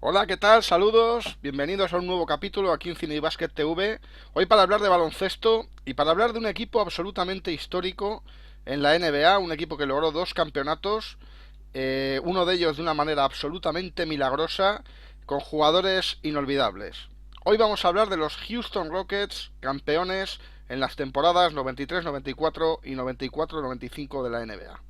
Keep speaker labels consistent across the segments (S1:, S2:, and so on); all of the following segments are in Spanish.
S1: Hola, ¿qué tal? Saludos, bienvenidos a un nuevo capítulo aquí en Cine y Basket TV. Hoy para hablar de baloncesto y para hablar de un equipo absolutamente histórico en la NBA, un equipo que logró dos campeonatos, uno de ellos de una manera absolutamente milagrosa, con jugadores inolvidables. Hoy vamos a hablar de los Houston Rockets, campeones en las temporadas 93-94 y 94-95 de la NBA.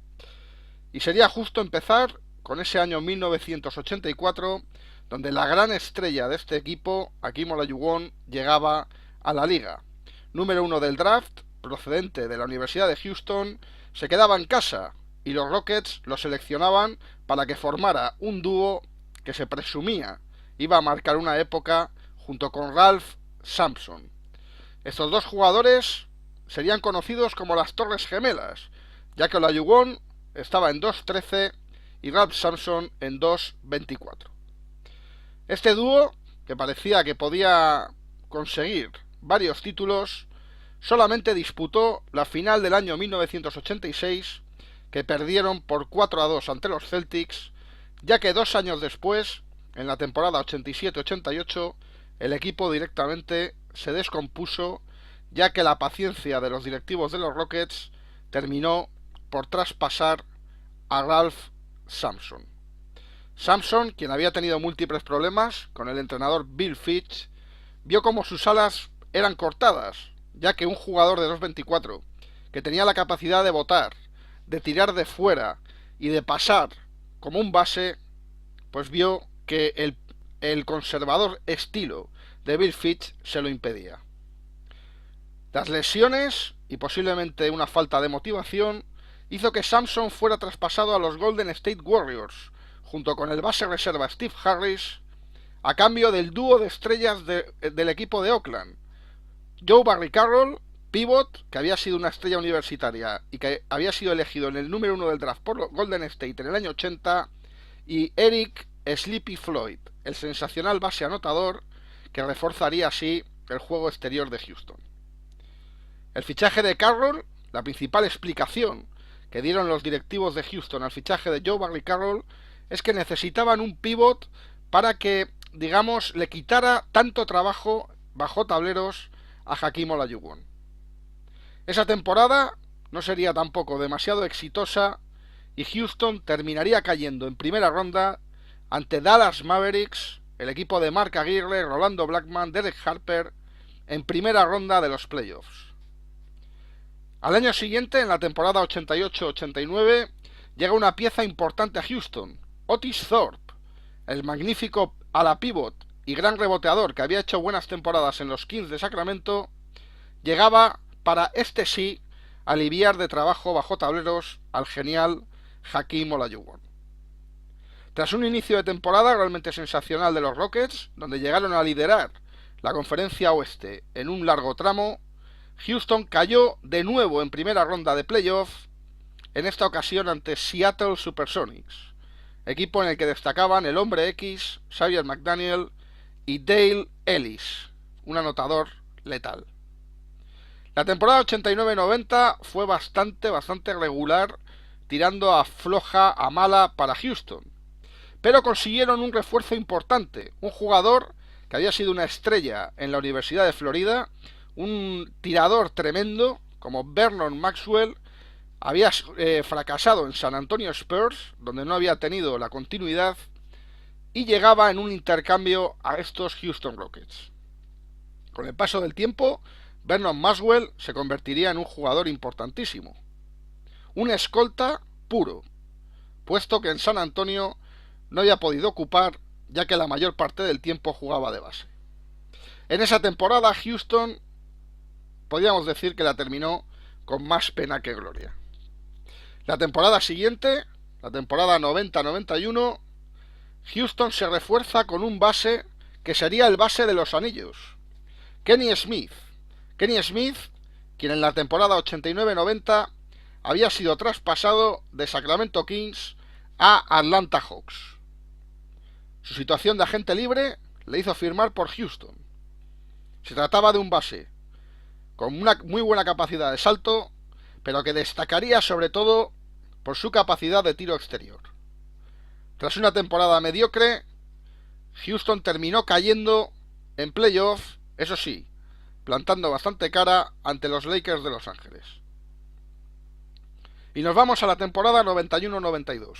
S1: Y sería justo empezar con ese año 1984, donde la gran estrella de este equipo, Hakeem Olajuwon, llegaba a la liga. Número uno del draft, procedente de la Universidad de Houston, se quedaba en casa y los Rockets lo seleccionaban para que formara un dúo que se presumía iba a marcar una época junto con Ralph Sampson. Estos dos jugadores serían conocidos como las Torres Gemelas, ya que Olajuwon estaba en 2.13 y Ralph Sampson en 2.24. Este dúo, que parecía que podía conseguir varios títulos, solamente disputó la final del año 1986, que perdieron por 4-2 ante los Celtics, ya que 2 años después, en la temporada 87-88, el equipo directamente se descompuso, ya que la paciencia de los directivos de los Rockets terminó por traspasar a Ralph Sampson. Sampson, quien había tenido múltiples problemas con el entrenador Bill Fitch, vio como sus alas eran cortadas, ya que un jugador de 2.24, que tenía la capacidad de botar, de tirar de fuera y de pasar como un base, pues vio que el conservador estilo de Bill Fitch se lo impedía. Las lesiones y posiblemente una falta de motivación hizo que Sampson fuera traspasado a los Golden State Warriors, junto con el base reserva Steve Harris, a cambio del dúo de estrellas del equipo de Oakland, Joe Barry Carroll, pivot, que había sido una estrella universitaria y que había sido elegido en el número uno del draft por Golden State en el año 80, y Eric Sleepy Floyd, el sensacional base anotador que reforzaría así el juego exterior de Houston. El fichaje de Carroll, la principal explicación que dieron los directivos de Houston al fichaje de Joe Barry Carroll, es que necesitaban un pivot para que, digamos, le quitara tanto trabajo bajo tableros a Hakeem Olajuwon. Esa temporada no sería tampoco demasiado exitosa y Houston terminaría cayendo en primera ronda ante Dallas Mavericks, el equipo de Mark Aguirre, Rolando Blackman, Derek Harper, en primera ronda de los playoffs. Al año siguiente, en la temporada 88-89, llega una pieza importante a Houston, Otis Thorpe, el magnífico ala pivot y gran reboteador que había hecho buenas temporadas en los Kings de Sacramento, llegaba para este sí aliviar de trabajo bajo tableros al genial Hakeem Olajuwon. Tras un inicio de temporada realmente sensacional de los Rockets, donde llegaron a liderar la conferencia oeste en un largo tramo, Houston cayó de nuevo en primera ronda de playoff, en esta ocasión ante Seattle Supersonics, equipo en el que destacaban el hombre X, Xavier McDaniel y Dale Ellis, un anotador letal. La temporada 89-90 fue bastante regular, tirando a floja a mala para Houston, pero consiguieron un refuerzo importante, un jugador que había sido una estrella en la Universidad de Florida, un tirador tremendo como Vernon Maxwell. Había fracasado en San Antonio Spurs, donde no había tenido la continuidad, y llegaba en un intercambio a estos Houston Rockets. Con el paso del tiempo, Vernon Maxwell se convertiría en un jugador importantísimo, un escolta puro, puesto que en San Antonio no había podido ocupar, ya que la mayor parte del tiempo jugaba de base. En esa temporada Houston, podríamos decir que la terminó con más pena que gloria. La temporada siguiente, la temporada 90-91, Houston se refuerza con un base que sería el base de los anillos, Kenny Smith. Kenny Smith, quien en la temporada 89-90 había sido traspasado de Sacramento Kings a Atlanta Hawks. Su situación de agente libre le hizo firmar por Houston. Se trataba de un base con una muy buena capacidad de salto, pero que destacaría sobre todo por su capacidad de tiro exterior. Tras una temporada mediocre, Houston terminó cayendo en playoff, eso sí, plantando bastante cara ante los Lakers de Los Ángeles. Y nos vamos a la temporada 91-92.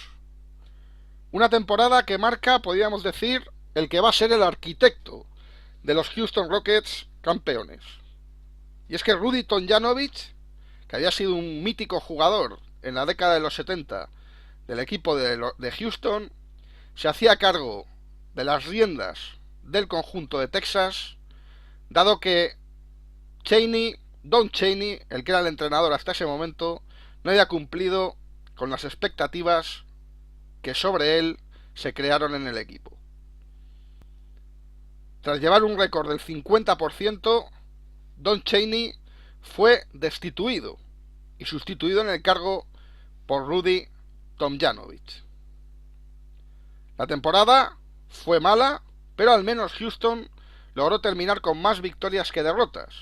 S1: Una temporada que marca, podríamos decir, el que va a ser el arquitecto de los Houston Rockets campeones. Y es que Rudy Tomjanovich, que había sido un mítico jugador en la década de los 70 del equipo de Houston, se hacía cargo de las riendas del conjunto de Texas, dado que Don Chaney, el que era el entrenador hasta ese momento, no había cumplido con las expectativas que sobre él se crearon en el equipo. Tras llevar un récord del 50%, Don Chaney fue destituido y sustituido en el cargo por Rudy Tomjanovich. La temporada fue mala, pero al menos Houston logró terminar con más victorias que derrotas.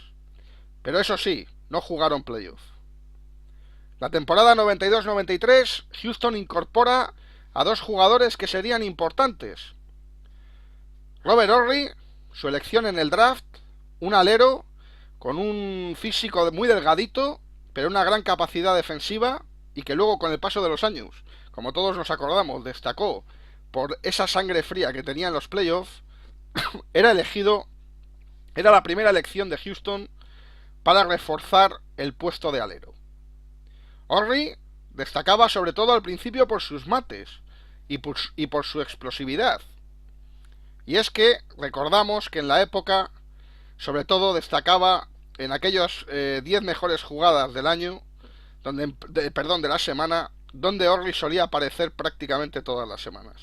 S1: Pero eso sí, no jugaron playoff. La temporada 92-93, Houston incorpora a dos jugadores que serían importantes. Robert Horry, su elección en el draft, un alero con un físico muy delgadito, pero una gran capacidad defensiva, y que luego con el paso de los años, como todos nos acordamos, destacó por esa sangre fría que tenía en los playoffs, era la primera elección de Houston para reforzar el puesto de alero. Horry destacaba sobre todo al principio por sus mates y por su explosividad. Y es que recordamos que en la época, sobre todo destacaba en aquellos 10 mejores jugadas del año, de la semana, donde Horry solía aparecer prácticamente todas las semanas.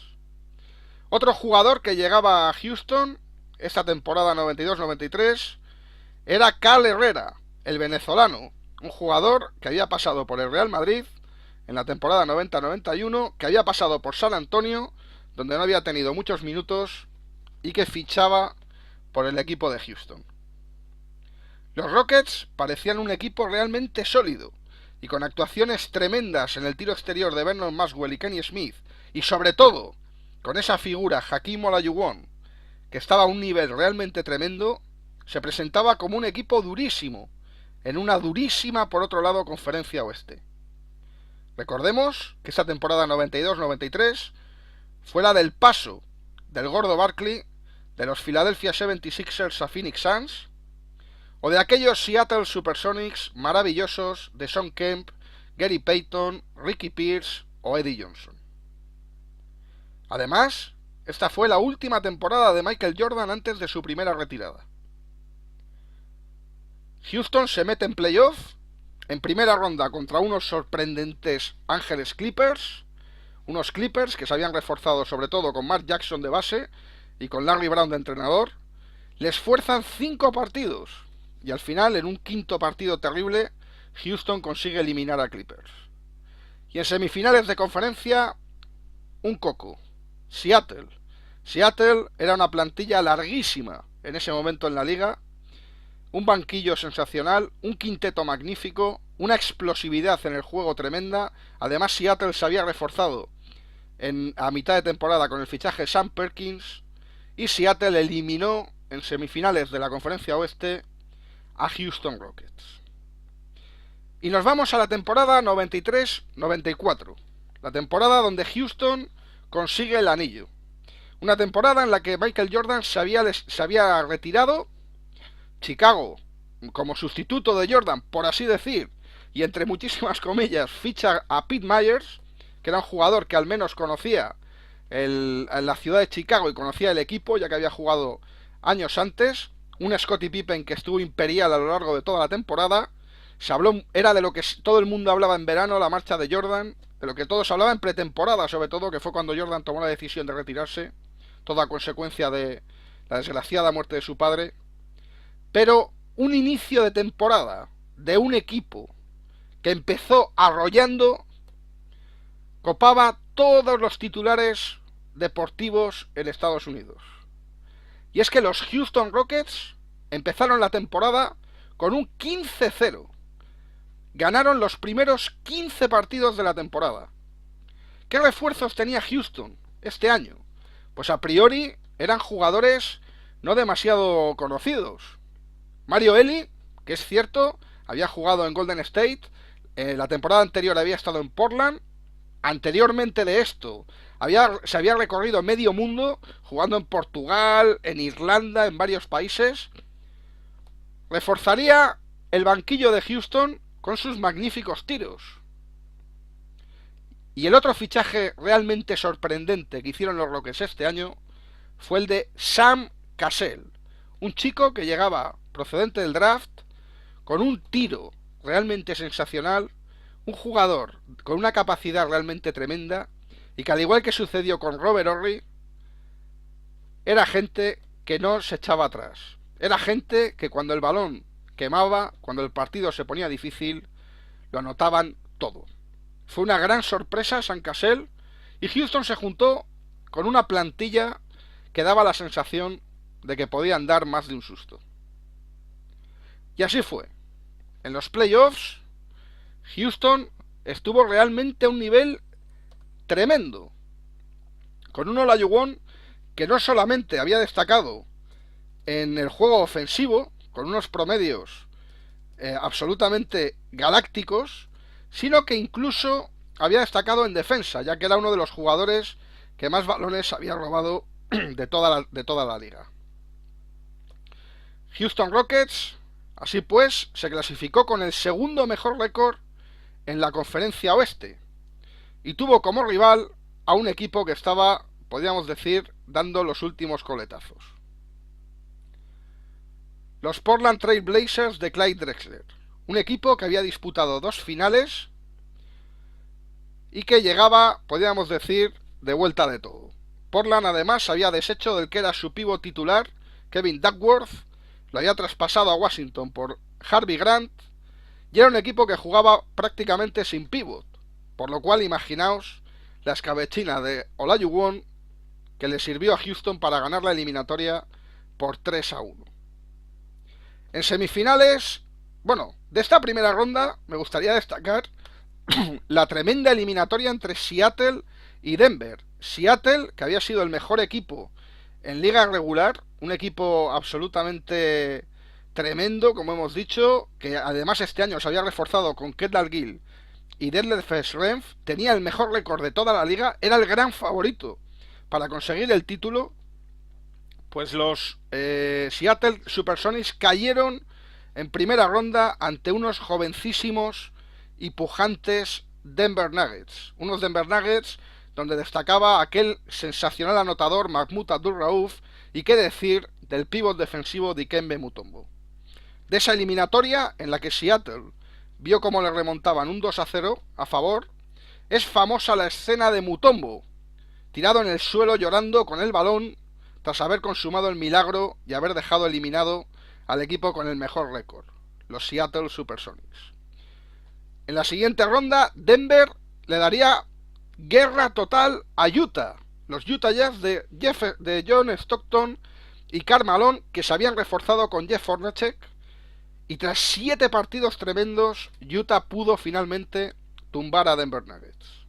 S1: Otro jugador que llegaba a Houston esta temporada 92-93 era Cal Herrera, el venezolano, un jugador que había pasado por el Real Madrid en la temporada 90-91, que había pasado por San Antonio, donde no había tenido muchos minutos, y que fichaba por el equipo de Houston. Los Rockets parecían un equipo realmente sólido, y con actuaciones tremendas en el tiro exterior de Vernon Maxwell y Kenny Smith, y sobre todo con esa figura Hakeem Olajuwon, que estaba a un nivel realmente tremendo, se presentaba como un equipo durísimo, en una durísima, por otro lado, conferencia oeste. Recordemos que esa temporada 92-93 fue la del paso del gordo Barkley de los Philadelphia 76ers a Phoenix Suns, o de aquellos Seattle Supersonics maravillosos de Shawn Kemp, Gary Payton, Ricky Pierce o Eddie Johnson. Además, esta fue la última temporada de Michael Jordan antes de su primera retirada. Houston se mete en playoff en primera ronda contra unos sorprendentes Ángeles Clippers, unos Clippers que se habían reforzado sobre todo con Mark Jackson de base y con Larry Brown de entrenador. Les fuerzan 5 partidos y al final, en un quinto partido terrible, Houston consigue eliminar a Clippers. Y en semifinales de conferencia, un coco, Seattle. Seattle era una plantilla larguísima en ese momento en la liga, un banquillo sensacional, un quinteto magnífico, una explosividad en el juego tremenda. Además, Seattle se había reforzado a mitad de temporada con el fichaje de Sam Perkins, y Seattle eliminó en semifinales de la conferencia oeste a Houston Rockets. Y nos vamos a la temporada 93-94, la temporada donde Houston consigue el anillo. Una temporada en la que Michael Jordan se había retirado. Chicago, como sustituto de Jordan, por así decir, y entre muchísimas comillas, ficha a Pete Myers, que era un jugador que al menos conocía la ciudad de Chicago y conocía el equipo, ya que había jugado años antes. Un Scottie Pippen que estuvo imperial a lo largo de toda la temporada. Era de lo que todo el mundo hablaba en verano, la marcha de Jordan, de lo que todos hablaban en pretemporada, sobre todo, que fue cuando Jordan tomó la decisión de retirarse, toda consecuencia de la desgraciada muerte de su padre. Pero un inicio de temporada de un equipo que empezó arrollando, copaba todos los titulares deportivos en Estados Unidos. Y es que los Houston Rockets empezaron la temporada con un 15-0. Ganaron los primeros 15 partidos de la temporada. ¿Qué refuerzos tenía Houston este año? Pues a priori eran jugadores no demasiado conocidos. Mario Eli, que es cierto, había jugado en Golden State, la temporada anterior había estado en Portland, anteriormente de esto se había recorrido medio mundo jugando en Portugal, en Irlanda, en varios países. Reforzaría el banquillo de Houston con sus magníficos tiros. Y el otro fichaje realmente sorprendente que hicieron los Rockets este año fue el de Sam Cassell, un chico que llegaba procedente del draft con un tiro realmente sensacional, un jugador con una capacidad realmente tremenda y que, al igual que sucedió con Robert Horry, era gente que no se echaba atrás. Era gente que cuando el balón quemaba, cuando el partido se ponía difícil, lo anotaban todo. Fue una gran sorpresa Sam Cassell y Houston se juntó con una plantilla que daba la sensación de que podían dar más de un susto. Y así fue. En los playoffs, Houston estuvo realmente a un nivel tremendo, con un Olajuwon que no solamente había destacado en el juego ofensivo, con unos promedios absolutamente galácticos, sino que incluso había destacado en defensa, ya que era uno de los jugadores que más balones había robado de toda la liga. Houston Rockets, así pues, se clasificó con el segundo mejor récord en la conferencia oeste y tuvo como rival a un equipo que estaba, podríamos decir, dando los últimos coletazos. Los Portland Trail Blazers de Clyde Drexler, un equipo que había disputado 2 finales y que llegaba, podríamos decir, de vuelta de todo. Portland además había deshecho del que era su pívot titular, Kevin Duckworth, lo había traspasado a Washington por Harvey Grant y era un equipo que jugaba prácticamente sin pívot, por lo cual imaginaos la escabechina de Olajuwon que le sirvió a Houston para ganar la eliminatoria por 3-1. En semifinales, de esta primera ronda me gustaría destacar la tremenda eliminatoria entre Seattle y Denver. Seattle, que había sido el mejor equipo en liga regular, un equipo absolutamente tremendo, como hemos dicho, que además este año se había reforzado con Kendall Gill y Detlef Schrempf, tenía el mejor récord de toda la liga, era el gran favorito para conseguir el título. Pues los Seattle Supersonics cayeron en primera ronda ante unos jovencísimos y pujantes Denver Nuggets. Unos Denver Nuggets donde destacaba aquel sensacional anotador Mahmoud Abdul-Rauf y qué decir del pívot defensivo Dikembe Mutombo. De esa eliminatoria en la que Seattle vio cómo le remontaban un 2-0 a favor, es famosa la escena de Mutombo, tirado en el suelo llorando con el balón tras haber consumado el milagro y haber dejado eliminado al equipo con el mejor récord, los Seattle Supersonics. En la siguiente ronda, Denver le daría guerra total a Utah, los Utah Jazz de John Stockton y Karl Malone, que se habían reforzado con Jeff Hornacek, y tras 7 partidos tremendos, Utah pudo finalmente tumbar a Denver Nuggets.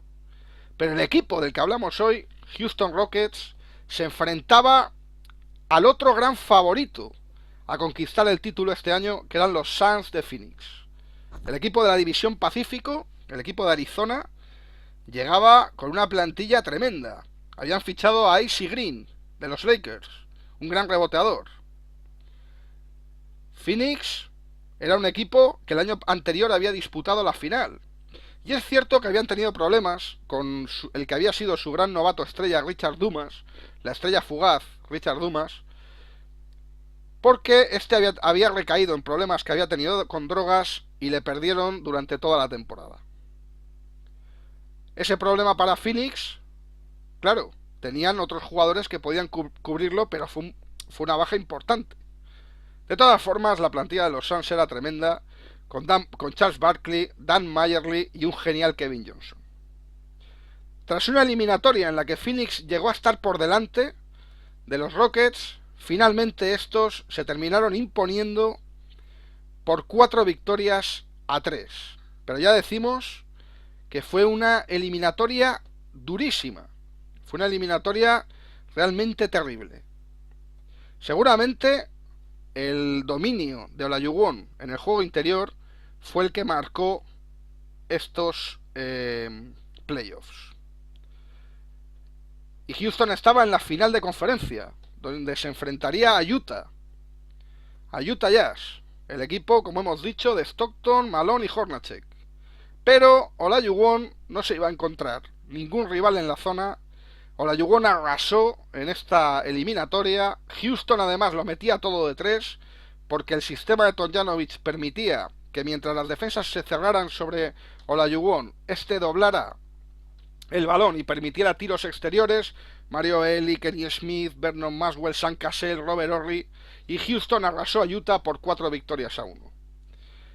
S1: Pero el equipo del que hablamos hoy, Houston Rockets, se enfrentaba al otro gran favorito a conquistar el título este año, que eran los Suns de Phoenix. El equipo de la División Pacífico, el equipo de Arizona, llegaba con una plantilla tremenda. Habían fichado a Icy Green, de los Lakers, un gran reboteador. Phoenix era un equipo que el año anterior había disputado la final. Y es cierto que habían tenido problemas con el que había sido su gran novato estrella, Richard Dumas, la estrella fugaz, Richard Dumas, porque este había recaído en problemas que había tenido con drogas y le perdieron durante toda la temporada. Ese problema para Phoenix, claro, tenían otros jugadores que podían cubrirlo, pero fue una baja importante. De todas formas, la plantilla de los Suns era tremenda, con Charles Barkley, Dan Mayerly y un genial Kevin Johnson. Tras una eliminatoria en la que Phoenix llegó a estar por delante de los Rockets, finalmente estos se terminaron imponiendo por 4-3. Pero ya decimos que fue una eliminatoria durísima. Fue una eliminatoria realmente terrible. Seguramente el dominio de Olajuwon en el juego interior fue el que marcó estos playoffs. Y Houston estaba en la final de conferencia, donde se enfrentaría a Utah. A Utah Jazz, el equipo, como hemos dicho, de Stockton, Malone y Hornacek. Pero Olajuwon no se iba a encontrar ningún rival en la zona. Olajuwon arrasó en esta eliminatoria. Houston además lo metía todo de tres, porque el sistema de Tomljanovic permitía que mientras las defensas se cerraran sobre Olajuwon, este doblara el balón y permitiera tiros exteriores. Mario Eli, Kenny Smith, Vernon Maxwell, Sam Cassell, Robert Horry, y Houston arrasó a Utah por 4-1.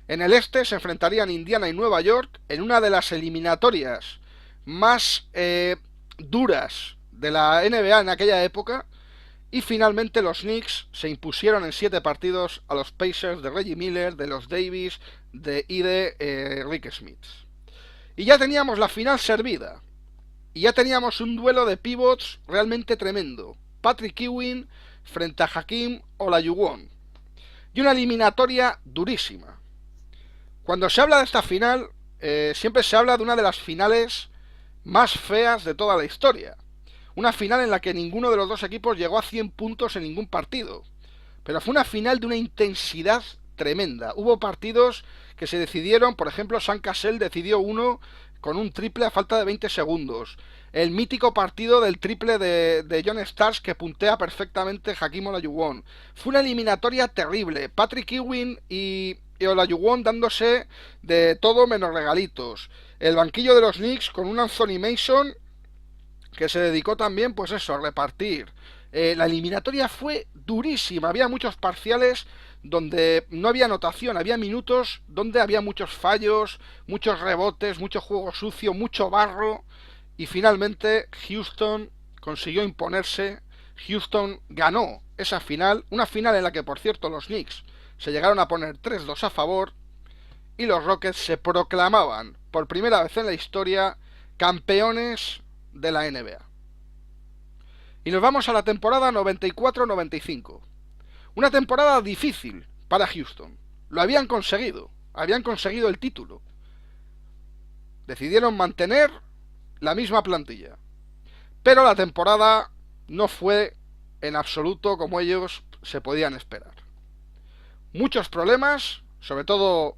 S1: En el este se enfrentarían Indiana y Nueva York en una de las eliminatorias más duras de la NBA en aquella época, y finalmente los Knicks se impusieron en 7 partidos a los Pacers de Reggie Miller, de los Davis y de Rick Smith. Y ya teníamos la final servida. Y ya teníamos un duelo de pivots realmente tremendo. Patrick Ewing frente a Hakeem Olajuwon. Y una eliminatoria durísima. Cuando se habla de esta final, siempre se habla de una de las finales más feas de toda la historia. Una final en la que ninguno de los dos equipos llegó a 100 puntos en ningún partido. Pero fue una final de una intensidad tremenda. Hubo partidos que se decidieron, por ejemplo, Sam Cassell decidió uno con un triple a falta de 20 segundos. El mítico partido del triple de John Starks que puntea perfectamente Hakeem Olajuwon. Fue una eliminatoria terrible. Patrick Ewing y Olajuwon dándose de todo menos regalitos. El banquillo de los Knicks con un Anthony Mason que se dedicó también, pues eso, a repartir. La eliminatoria fue durísima. Había muchos parciales donde no había anotación, había minutos donde había muchos fallos, muchos rebotes, mucho juego sucio, mucho barro, y finalmente Houston consiguió imponerse. Houston ganó esa final, una final en la que, por cierto, los Knicks se llegaron a poner 3-2 a favor, y los Rockets se proclamaban por primera vez en la historia campeones de la NBA. Y nos vamos a la temporada 94-95. Una temporada difícil para Houston. Lo habían conseguido el título. Decidieron mantener la misma plantilla. Pero la temporada no fue en absoluto como ellos se podían esperar. Muchos problemas, sobre todo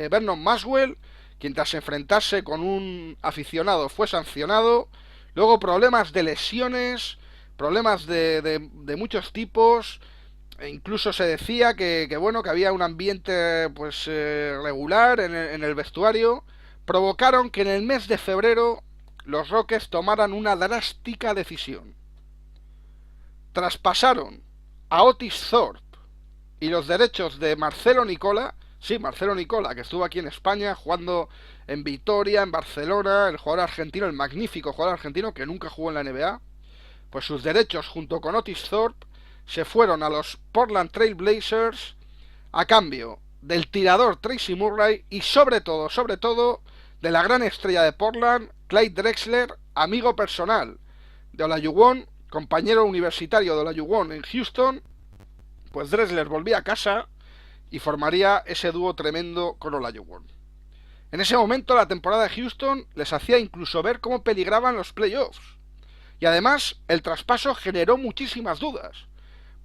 S1: Vernon Maxwell, quien tras enfrentarse con un aficionado fue sancionado. Luego problemas de lesiones, problemas de muchos tipos. E incluso se decía que había un ambiente pues regular en el vestuario. Provocaron que en el mes de febrero los Rockets tomaran una drástica decisión. Traspasaron a Otis Thorpe y los derechos de Marcelo Nicola. Sí, Marcelo Nicola, que estuvo aquí en España jugando en Vitoria, en Barcelona, el jugador argentino, el magnífico jugador argentino que nunca jugó en la NBA. Pues sus derechos junto con Otis Thorpe se fueron a los Portland Trail Blazers a cambio del tirador Tracy Murray y sobre todo, de la gran estrella de Portland, Clyde Drexler, amigo personal de Olajuwon, compañero universitario de Olajuwon en Houston. Pues Drexler volvía a casa y formaría ese dúo tremendo con Olajuwon. En ese momento la temporada de Houston les hacía incluso ver cómo peligraban los playoffs. Y además el traspaso generó muchísimas dudas,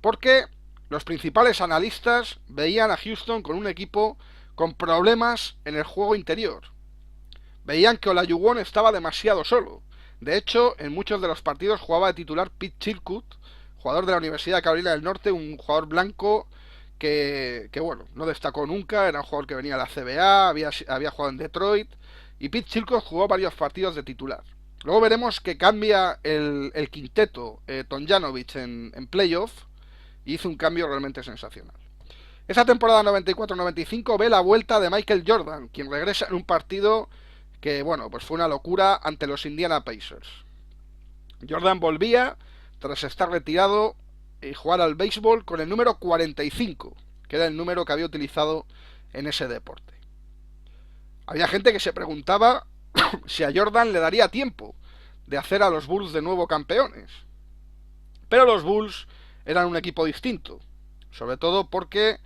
S1: porque los principales analistas veían a Houston con un equipo con problemas en el juego interior. Veían que Olajuwon estaba demasiado solo. De hecho, en muchos de los partidos jugaba de titular Pete Chilcutt, jugador de la Universidad de Carolina del Norte, un jugador blanco que no destacó nunca, era un jugador que venía de la CBA, había jugado en Detroit, y Pete Chilcutt jugó varios partidos de titular. Luego veremos que cambia el quinteto Tomljanovic en playoff, y hizo un cambio realmente sensacional. Esa temporada 94-95 ve la vuelta de Michael Jordan, quien regresa en un partido que, pues fue una locura ante los Indiana Pacers. Jordan volvía tras estar retirado y jugar al béisbol con el número 45, que era el número que había utilizado en ese deporte. Había gente que se preguntaba si a Jordan le daría tiempo de hacer a los Bulls de nuevo campeones. Pero los Bulls eran un equipo distinto. Sobre todo porque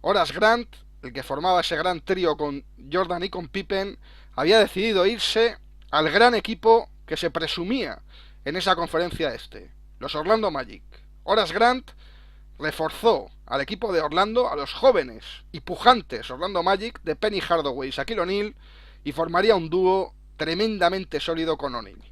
S1: Horace Grant, el que formaba ese gran trío con Jordan y con Pippen, había decidido irse al gran equipo que se presumía en esa conferencia este, los Orlando Magic. Horace Grant reforzó al equipo de Orlando, a los jóvenes y pujantes Orlando Magic de Penny Hardaway y Shaquille O'Neal, y formaría un dúo tremendamente sólido con O'Neal.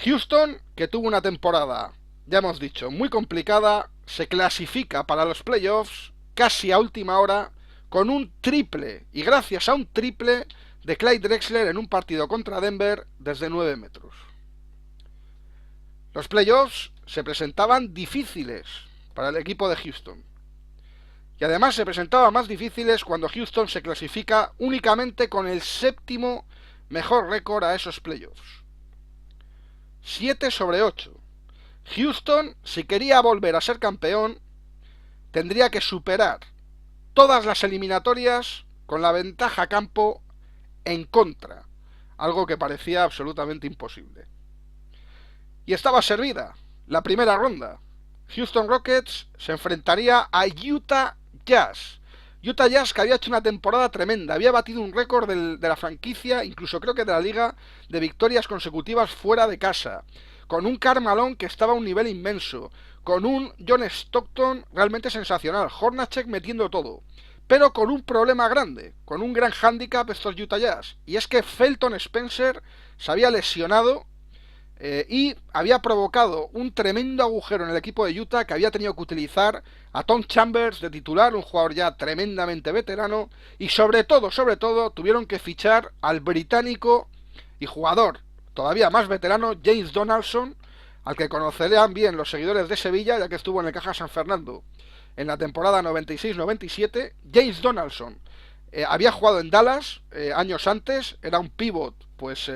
S1: Houston, que tuvo una temporada, ya hemos dicho, muy complicada, se clasifica para los playoffs casi a última hora con un triple, y gracias a un triple de Clyde Drexler en un partido contra Denver desde 9 metros. Los playoffs se presentaban difíciles para el equipo de Houston. Y además se presentaban más difíciles cuando Houston se clasifica únicamente con el séptimo mejor récord a esos playoffs. 7/8. Houston, si quería volver a ser campeón, tendría que superar todas las eliminatorias con la ventaja a campo en contra, algo que parecía absolutamente imposible. Y estaba servida la primera ronda. Houston Rockets se enfrentaría a Utah Jazz. Utah Jazz, que había hecho una temporada tremenda, había batido un récord de la franquicia, incluso creo que de la liga, de victorias consecutivas fuera de casa, con un Karl Malone que estaba a un nivel inmenso, con un John Stockton realmente sensacional, Hornacek metiendo todo, pero con un problema grande, con un gran hándicap estos Utah Jazz, y es que Felton Spencer se había lesionado y había provocado un tremendo agujero en el equipo de Utah, que había tenido que utilizar a Tom Chambers de titular, un jugador ya tremendamente veterano, y sobre todo, tuvieron que fichar al británico y jugador todavía más veterano, James Donaldson, al que conocerán bien los seguidores de Sevilla, ya que estuvo en el Caja San Fernando en la temporada 96-97. James Donaldson había jugado en Dallas años antes, era un pívot, pues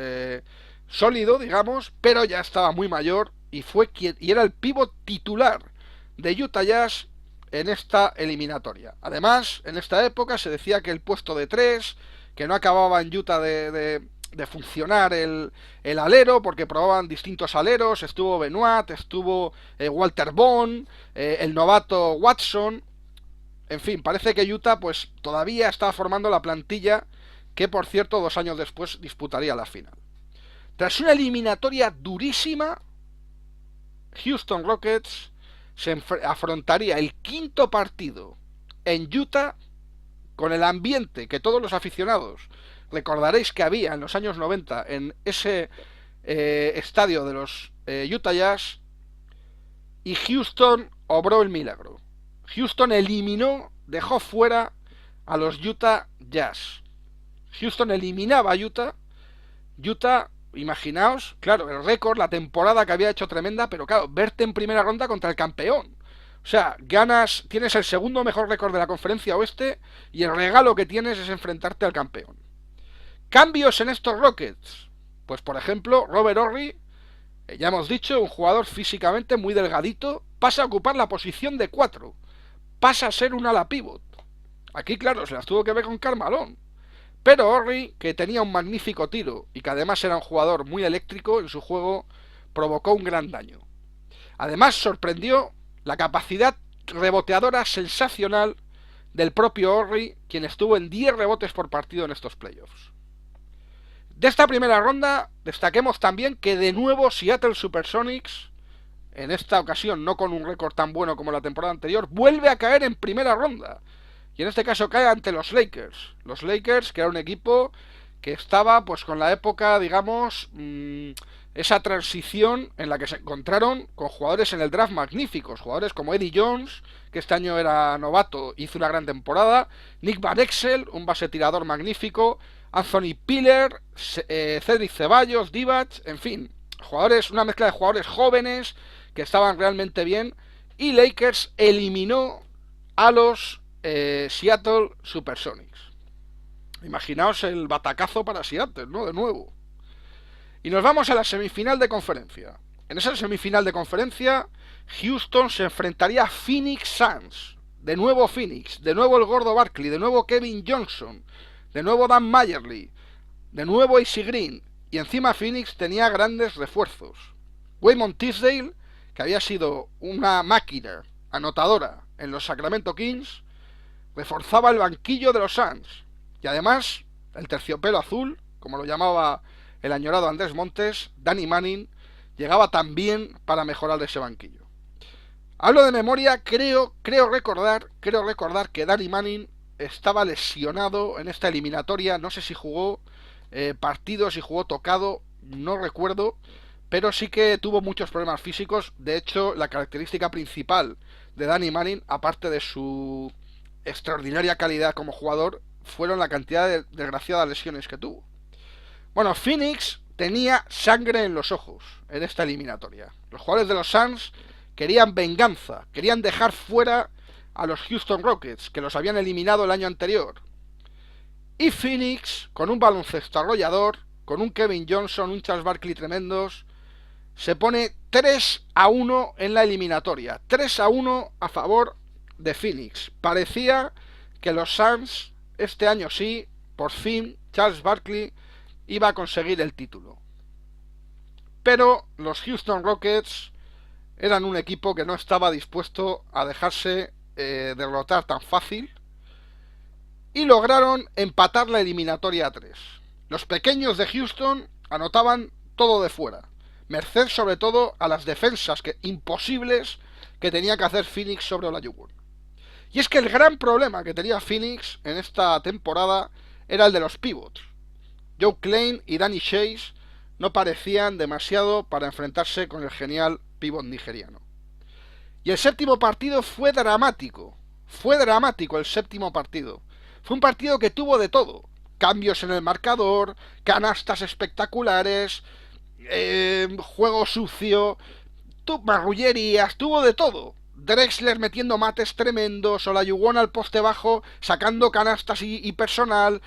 S1: sólido, digamos, pero ya estaba muy mayor y era el pívot titular de Utah Jazz en esta eliminatoria. Además, en esta época se decía que el puesto de 3, que no acababa en Utah de funcionar el alero, porque probaban distintos aleros, estuvo Benoit, estuvo Walter Bond, el novato Watson, en fin, parece que Utah pues todavía estaba formando la plantilla que, por cierto, 2 años después disputaría la final. Tras una eliminatoria durísima, Houston Rockets se afrontaría el quinto partido en Utah con el ambiente que todos los aficionados recordaréis que había en los años 90 en ese estadio de los Utah Jazz, y Houston obró el milagro. Houston eliminó, dejó fuera a los Utah Jazz. Houston eliminaba a Utah. Utah, imaginaos, claro, el récord, la temporada que había hecho tremenda, pero claro, verte en primera ronda contra el campeón. O sea, ganas, tienes el segundo mejor récord de la conferencia oeste y el regalo que tienes es enfrentarte al campeón. Cambios en estos Rockets. Pues por ejemplo, Robert Horry, ya hemos dicho, un jugador físicamente muy delgadito, pasa a ocupar la posición de 4. Pasa a ser un ala pivot. Aquí, claro, se las tuvo que ver con Karl Malone. Pero Horry, que tenía un magnífico tiro y que además era un jugador muy eléctrico en su juego, provocó un gran daño. Además, sorprendió la capacidad reboteadora sensacional del propio Horry, quien estuvo en 10 rebotes por partido en estos playoffs. De esta primera ronda, destaquemos también que de nuevo Seattle Supersonics, en esta ocasión no con un récord tan bueno como la temporada anterior, vuelve a caer en primera ronda. Y en este caso cae ante los Lakers. Los Lakers, que era un equipo que estaba pues con la época, digamos, esa transición en la que se encontraron con jugadores en el draft magníficos. Jugadores como Eddie Jones, que este año era novato, hizo una gran temporada. Nick Van Exel, un base tirador magnífico. Anthony Piller, Cedric Ceballos, Divac, en fin. Jugadores, una mezcla de jugadores jóvenes que estaban realmente bien. Y Lakers eliminó a los Seattle Supersonics. Imaginaos el batacazo para Seattle, ¿no? De nuevo. Y nos vamos a la semifinal de conferencia. En esa semifinal de conferencia, Houston se enfrentaría a Phoenix Suns. De nuevo Phoenix, de nuevo el gordo Barkley, de nuevo Kevin Johnson, de nuevo Dan Mayerly, de nuevo AC Green. Y encima Phoenix tenía grandes refuerzos. Waymon Tisdale, que había sido una máquina anotadora en los Sacramento Kings, reforzaba el banquillo de los Suns. Y además, el terciopelo azul, como lo llamaba el añorado Andrés Montes, Danny Manning, llegaba también para mejorar ese banquillo. Hablo de memoria, creo recordar que Danny Manning estaba lesionado en esta eliminatoria. No sé si jugó partidos, si jugó tocado, no recuerdo, pero sí que tuvo muchos problemas físicos. De hecho, la característica principal de Danny Manning, aparte de su extraordinaria calidad como jugador, fueron la cantidad de desgraciadas lesiones que tuvo. Bueno, Phoenix tenía sangre en los ojos en esta eliminatoria. Los jugadores de los Suns querían venganza, querían dejar fuera a los Houston Rockets, que los habían eliminado el año anterior. Y Phoenix, con un baloncesto arrollador, con un Kevin Johnson, un Charles Barkley tremendos, se pone 3-1 en la eliminatoria. 3-1 a favor de Phoenix. Parecía que los Suns, este año sí, por fin, Charles Barkley iba a conseguir el título. Pero los Houston Rockets eran un equipo que no estaba dispuesto a dejarse derrotar tan fácil y lograron empatar la eliminatoria a 3. Los pequeños de Houston anotaban todo de fuera, merced sobre todo a las defensas imposibles que tenía que hacer Phoenix sobre Olajuwon. Y es que el gran problema que tenía Phoenix en esta temporada era el de los pivots. Joe Klein y Danny Chase no parecían demasiado para enfrentarse con el genial pívot nigeriano. Y el séptimo partido fue dramático. Fue dramático el séptimo partido. Fue un partido que tuvo de todo. Cambios en el marcador, canastas espectaculares, juego sucio, marrullerías, tuvo de todo. Drexler metiendo mates tremendos, Olajuwon al poste bajo, sacando canastas y personal,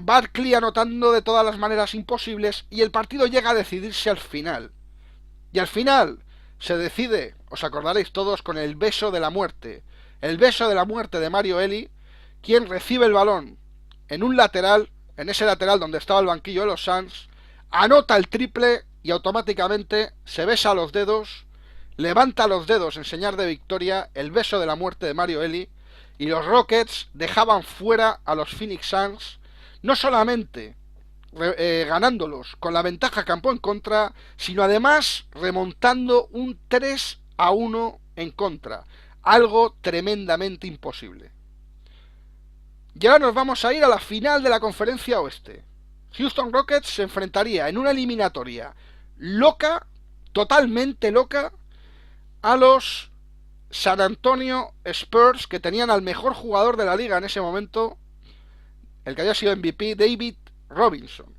S1: Barkley anotando de todas las maneras imposibles, y el partido llega a decidirse al final. Y al final se decide, os acordaréis todos, con el beso de la muerte. El beso de la muerte de Mario Elie, quien recibe el balón en un lateral, en ese lateral donde estaba el banquillo de los Suns, anota el triple y automáticamente se besa los dedos, levanta los dedos en señal de victoria, el beso de la muerte de Mario Elie, y los Rockets dejaban fuera a los Phoenix Suns, no solamente ganándolos con la ventaja campo en contra, sino además remontando un 3-1 en contra, algo tremendamente imposible. Y ahora nos vamos a ir a la final de la conferencia oeste. Houston Rockets se enfrentaría en una eliminatoria loca, totalmente loca, a los San Antonio Spurs, que tenían al mejor jugador de la liga en ese momento, el que había sido MVP, David Robinson.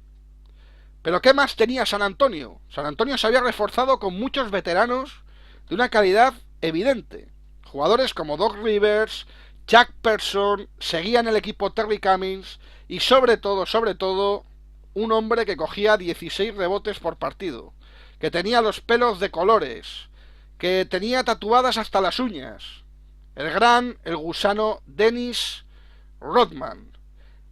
S1: Pero ¿qué más tenía San Antonio? San Antonio se había reforzado con muchos veteranos de una calidad evidente. Jugadores como Doc Rivers, Jack Person, seguían el equipo Terry Cummings y sobre todo, un hombre que cogía 16 rebotes por partido, que tenía los pelos de colores, que tenía tatuadas hasta las uñas. El gusano Dennis Rodman.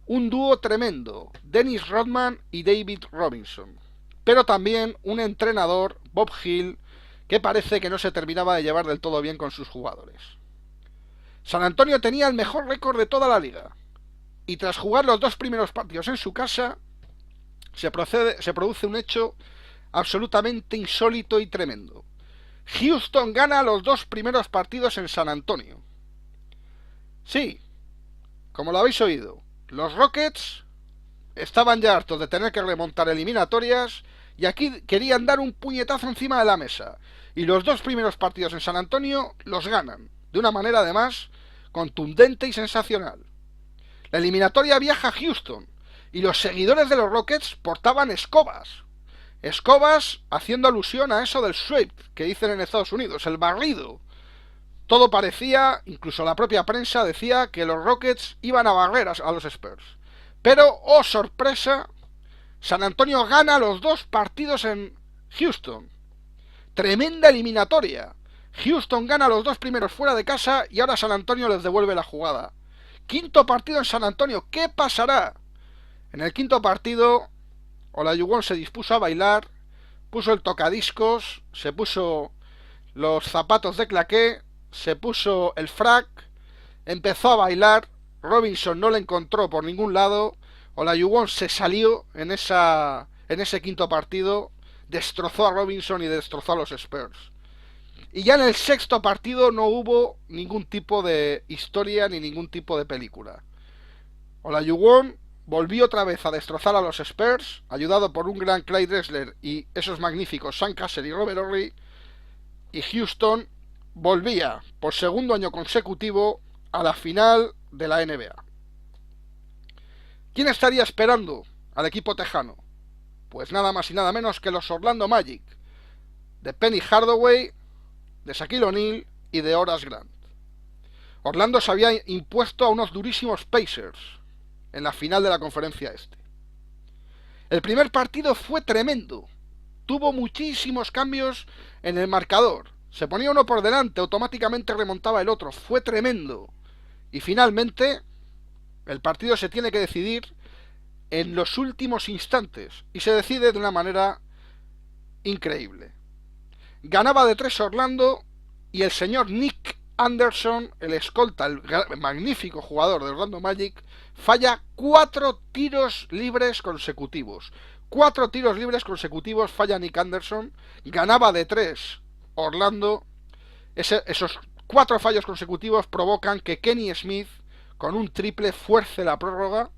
S1: Un dúo tremendo, Dennis Rodman y David Robinson. Pero también un entrenador, Bob Hill, que parece que no se terminaba de llevar del todo bien con sus jugadores. San Antonio tenía el mejor récord de toda la liga. Y tras jugar los 2 primeros partidos en su casa, se produce un hecho absolutamente insólito y tremendo. Houston gana los 2 primeros partidos en San Antonio. Sí, como lo habéis oído, los Rockets estaban ya hartos de tener que remontar eliminatorias y aquí querían dar un puñetazo encima de la mesa. Y los 2 primeros partidos en San Antonio los ganan, de una manera además contundente y sensacional. La eliminatoria viaja a Houston y los seguidores de los Rockets portaban escobas. Escobas haciendo alusión a eso del sweep que dicen en Estados Unidos, el barrido. Todo parecía, incluso la propia prensa decía que los Rockets iban a barrer a los Spurs. Pero, oh sorpresa, San Antonio gana los 2 partidos en Houston. Tremenda eliminatoria. Houston gana los 2 primeros fuera de casa y ahora San Antonio les devuelve la jugada. Quinto partido en San Antonio. ¿Qué pasará? En el quinto partido, Olajuwon se dispuso a bailar, puso el tocadiscos, se puso los zapatos de claqué, se puso el frac, empezó a bailar, Robinson no le encontró por ningún lado, Olajuwon se salió en ese quinto partido, destrozó a Robinson y destrozó a los Spurs. Y ya en el sexto partido no hubo ningún tipo de historia ni ningún tipo de película. Olajuwon volvió otra vez a destrozar a los Spurs, ayudado por un gran Clyde Drexler y esos magníficos Sam Cassell y Robert Horry, y Houston volvía por segundo año consecutivo a la final de la NBA. ¿Quién estaría esperando al equipo tejano? Pues nada más y nada menos que los Orlando Magic, de Penny Hardaway, de Shaquille O'Neal y de Horace Grant. Orlando se había impuesto a unos durísimos Pacers en la final de la conferencia este. El primer partido fue tremendo. Tuvo muchísimos cambios en el marcador. Se ponía uno por delante, automáticamente remontaba el otro. Fue tremendo. Y finalmente, el partido se tiene que decidir en los últimos instantes. Y se decide de una manera increíble. Ganaba de 3 Orlando y el señor Nick Anderson, el escolta, el magnífico jugador de Orlando Magic, falla 4 tiros libres consecutivos. 4 tiros libres consecutivos falla Nick Anderson. Ganaba de 3 Orlando. Esos 4 fallos consecutivos provocan que Kenny Smith, con un triple, fuerce la prórroga.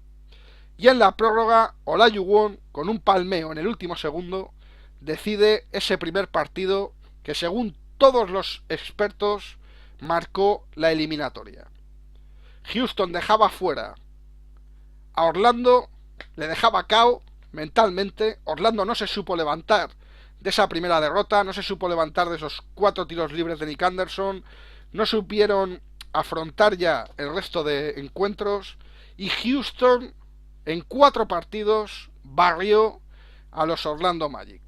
S1: Y en la prórroga, Olajuwon, con un palmeo en el último segundo, decide ese primer partido que, según todos los expertos, marcó la eliminatoria. Houston dejaba fuera a Orlando, le dejaba KO mentalmente. Orlando no se supo levantar de esa primera derrota, no se supo levantar de esos 4 tiros libres de Nick Anderson, no supieron afrontar ya el resto de encuentros, y Houston en 4 partidos barrió a los Orlando Magic.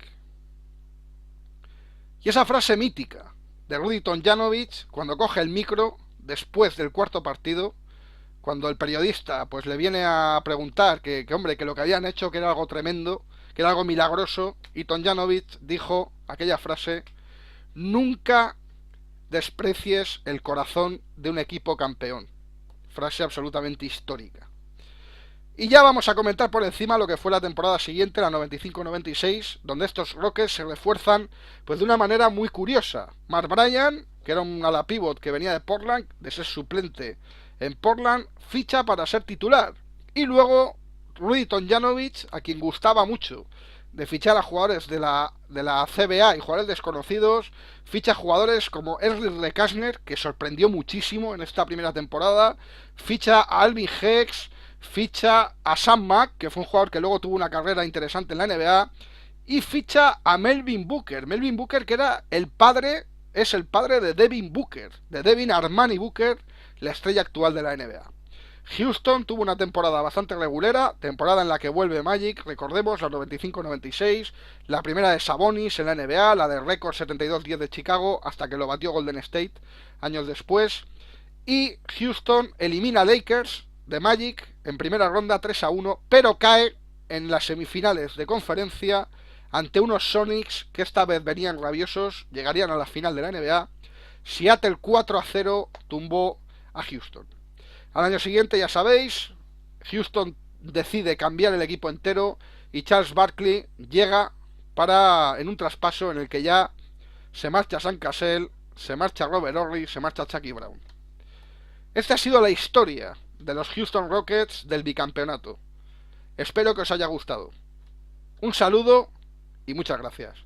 S1: Y esa frase mítica de Rudy Tomjanovich, cuando coge el micro después del cuarto partido, cuando el periodista pues le viene a preguntar que hombre, que lo que habían hecho que era algo tremendo, que era algo milagroso, y Tomjanovich dijo aquella frase: nunca desprecies el corazón de un equipo campeón. Frase absolutamente histórica. Y ya vamos a comentar por encima lo que fue la temporada siguiente, la 95-96, donde estos Rockets se refuerzan pues de una manera muy curiosa. Mark Bryan, que era un ala pivot que venía de Portland, de ser suplente en Portland, ficha para ser titular. Y luego Rudy Tomjanovich, a quien gustaba mucho de fichar a jugadores de la CBA y jugadores desconocidos, ficha jugadores como Erlich Lekasner, que sorprendió muchísimo en esta primera temporada, ficha a Alvin Hex, ficha a Sam Mack, que fue un jugador que luego tuvo una carrera interesante en la NBA, y ficha a Melvin Booker. Melvin Booker, que era es el padre de Devin Booker, de Devin Armani Booker, la estrella actual de la NBA. Houston tuvo una temporada bastante regulera, temporada en la que vuelve Magic, recordemos, la 95-96, la primera de Sabonis en la NBA, la de récord 72-10 de Chicago, hasta que lo batió Golden State años después, y Houston elimina a Lakers de Magic en primera ronda 3-1, pero cae en las semifinales de conferencia ante unos Sonics que esta vez venían rabiosos, llegarían a la final de la NBA. Seattle 4-0 tumbó a Houston. Al año siguiente, ya sabéis, Houston decide cambiar el equipo entero y Charles Barkley llega en un traspaso en el que ya se marcha Sam Cassell, se marcha Robert Horry, se marcha Chucky Brown. Esta ha sido la historia de los Houston Rockets del bicampeonato. Espero que os haya gustado. Un saludo y muchas gracias.